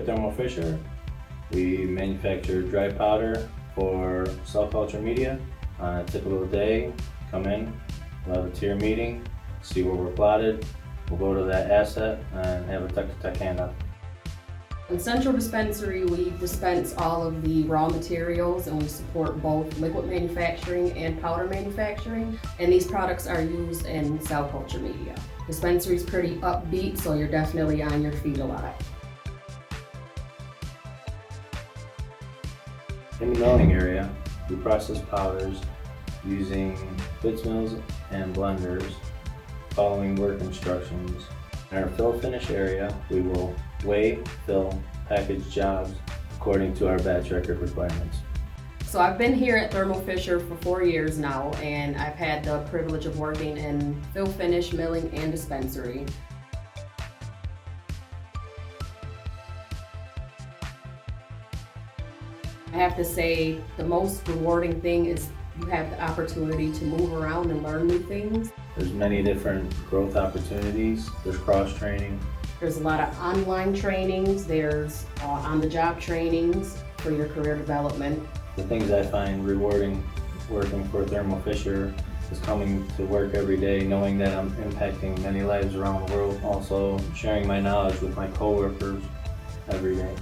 at Thermo Fisher, we manufacture dry powder for cell culture media. On a typical day, come in, we'll have a tier meeting, see where we're plotted, we'll go to that asset and have a tech-to-tech handoff. In Central Dispensary, we dispense all of the raw materials and we support both liquid manufacturing and powder manufacturing. And these products are used in cell culture media. Dispensary is pretty upbeat, so you're definitely on your feet a lot. In the milling area, we process powders using bits mills and blenders, following work instructions. In our fill finish area, we will weigh, fill, package jobs according to our batch record requirements. So I've been here at Thermo Fisher for 4 years now, and I've had the privilege of working in fill finish, milling, and dispensary. I have to say the most rewarding thing is you have the opportunity to move around and learn new things. There's many different growth opportunities. There's cross-training. There's a lot of online trainings, there's on-the-job trainings for your career development. The things I find rewarding working for Thermo Fisher is coming to work every day, knowing that I'm impacting many lives around the world. Also sharing my knowledge with my coworkers every day.